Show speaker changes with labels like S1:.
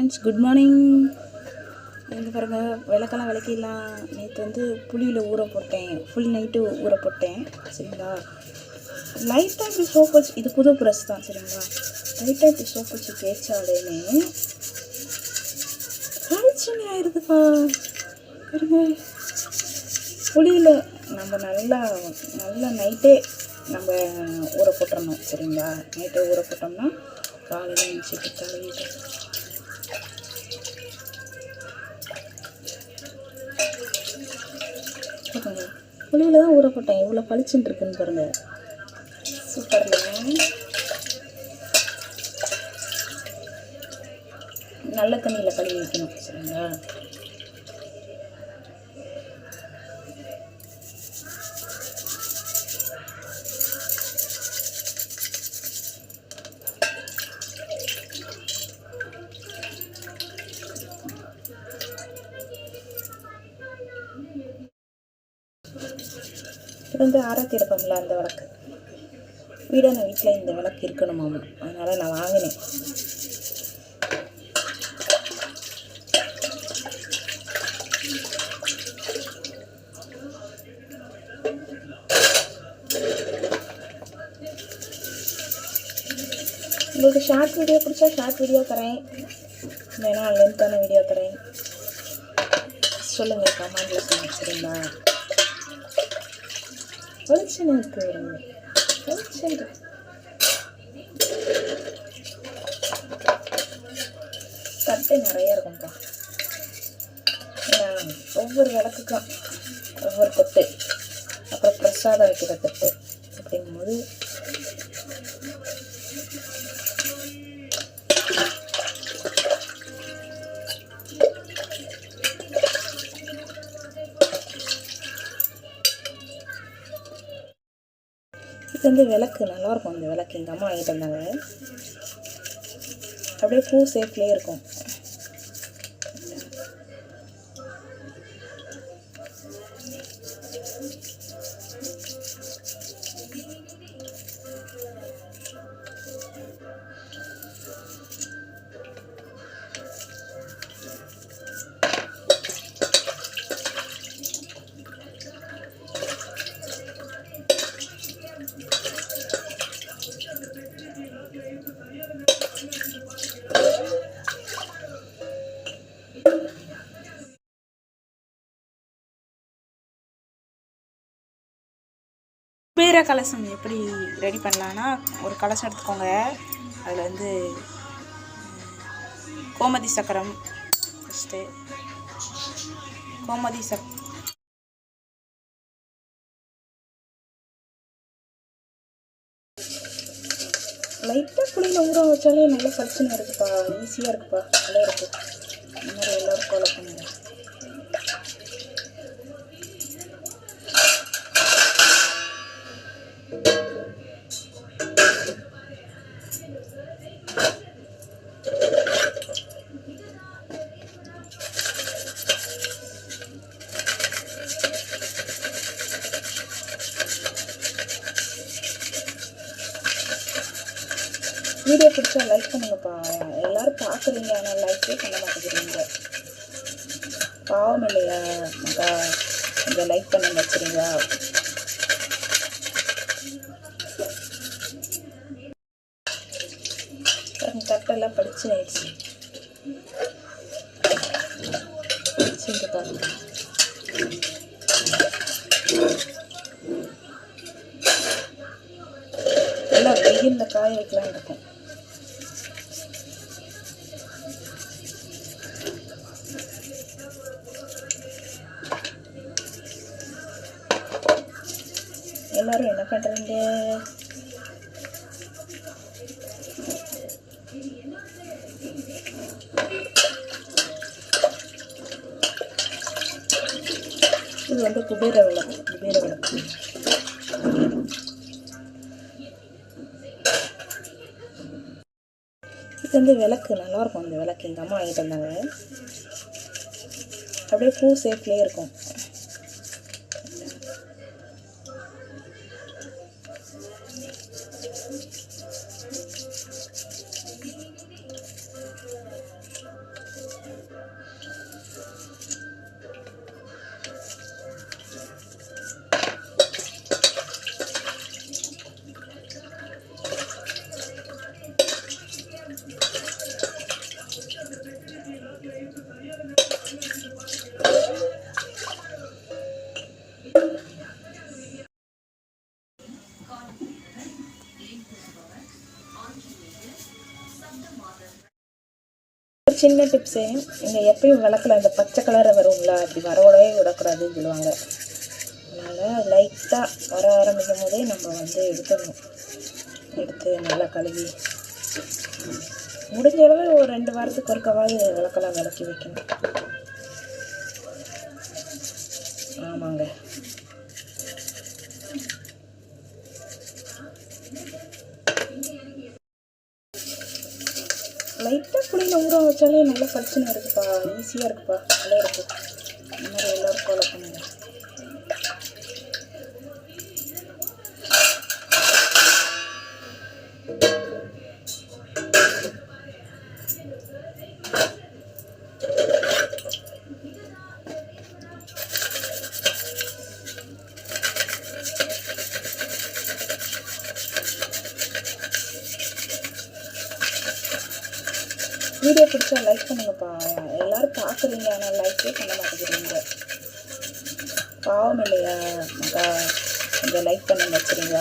S1: Friends, good morning. இங்கே பாருங்கள், விளக்கெல்லாம் விளக்கிடலாம். நேற்று வந்து புளியில் ஊற போட்டேன், ஃபுல் நைட்டு ஊற போட்டேன். சரிங்களா, லைட்டாக இப்படி சோப் வச்சு, இது புது ப்ரெஸ் தான். சரிங்களா, லைட்டாக இப்படி சோப் வச்சு தேய்ச்சாலேன்னு பளிச்சுன்னு ஆயிடுதுப்பா. பாருங்க, புளியில் நம்ம நல்லா நைட்டே நம்ம ஊற போட்டுறணும். சரிங்களா, நைட்டே ஊற போட்டோம்னா காலையில் எழுந்திரிச்சிட்டு கழுவிட்டு பாருங்க, புளியில் தான் ஊற போட்டேன். இவ்வளோ பளிச்சுன்னு இருக்குன்னு பாருங்கள். சூப்பர்ல. நல்ல தண்ணியில் கழுவி வைக்கணும். சரிங்களா, இது வந்து ஆராத்தி எடுப்போம்ல, அந்த விளக்கு. வீடான வீட்டில் இந்த விளக்கு இருக்கணுமாமா, அதனால் நான் வாங்கினேன். உங்களுக்கு ஷார்ட் வீடியோ பிடிச்சா ஷார்ட் வீடியோ தரேன், வேணா லென்த்தான வீடியோ தரேன். சொல்லுங்கள், கமெண்ட்டில் சொல்லுங்கள். சரிங்களா, வெளிச்சம் இருக்கு, வெளிச்சம் தட்டு நிறைய இருக்கும்ப்பா. ஏன்னா ஒவ்வொரு விளக்குக்கும் ஒவ்வொரு தட்டு, அப்புறம் பிரசாதம் வைக்கிற தட்டு அப்படிங்கும்போது இது வந்து விளக்கு நல்லாயிருக்கும். இந்த விளக்கு எங்கள் அம்மா வாங்கிட்டு வந்தாங்க. அப்படியே பூ ஷேப்லேயே இருக்கும். குபேர கலசம் எப்படி ரெடி பண்ணலான்னா, ஒரு கலசம் எடுத்துக்கோங்க. அதில் வந்து கோமதி சக்கரம், ஃபஸ்ட்டு கோமதி லைட்டாக புளியில் ஊற வச்சாலே நல்லா பளிச்சுன்னு இருக்குப்பா. ஈஸியாக இருக்குப்பா, நல்லா இருக்குது. இந்த மாதிரி எல்லோரும் ஃபாலோ பண்ணுங்க. வீடியோ பிடிச்சா லைக் பண்ணுங்கப்பா. எல்லோரும் பார்க்குறீங்க, ஆனால் லைக்கே பண்ண மாட்டேங்கிறீங்க. பாவம் இல்லையா மக்கா? கொஞ்சம் லைக் பண்ணுங்க. சரிங்களா, தட்டெல்லாம் படிச்சு ஆயிடுச்சு. படிச்சுட்டு பாருங்க, எல்லாம் வெயிலில் காய வைக்கலாம் இருக்கும். எல்லாரும் என்ன பண்ணுறீங்க? இது வந்து குபேர விளக்கு. இது வந்து விளக்கு நல்லாயிருக்கும். இந்த விளக்கு எங்கள் அம்மா வாங்கிட்டு வந்தாங்க. அப்படியே பூ ஷேப்லேயே இருக்கும். ஒரு சின்ன டிப்ஸு, நீங்கள் எப்பயும் விளக்கல அந்த பச்சை கலரை வரும்ல, அப்படி வரவிடவே விடக்கூடாதுன்னு சொல்லுவாங்க. அதனால் லைட்டாக வர ஆரம்பிக்கும் போதே நம்ம வந்து எடுத்துடணும். எடுத்து நல்லா கழுவி முடிஞ்ச அளவு ஒரு 2 வாரத்துக்கு ஒருக்காவது விளக்கெல்லாம் விளக்கி வைக்கணும். ஆமாங்க. லைட்டாக புளியில் ஊற வச்சாலே நல்லா பளிச்சுன்னு இருக்குப்பா, ஈஸியாக இருக்குப்பா, நல்லா இருக்குது. இந்த மாதிரி எல்லோரும் ஃபாலோ பண்ணுங்க. வீடியோ பிடிச்சா லைக் பண்ணுங்கப்பா. எல்லோரும் பார்க்குறீங்க, ஆனால் லைக்கே பண்ண மாட்டேங்கிறீங்க. பாவம் இல்லையா மக்கா? கொஞ்சம் லைக் பண்ணி வச்சுருங்க.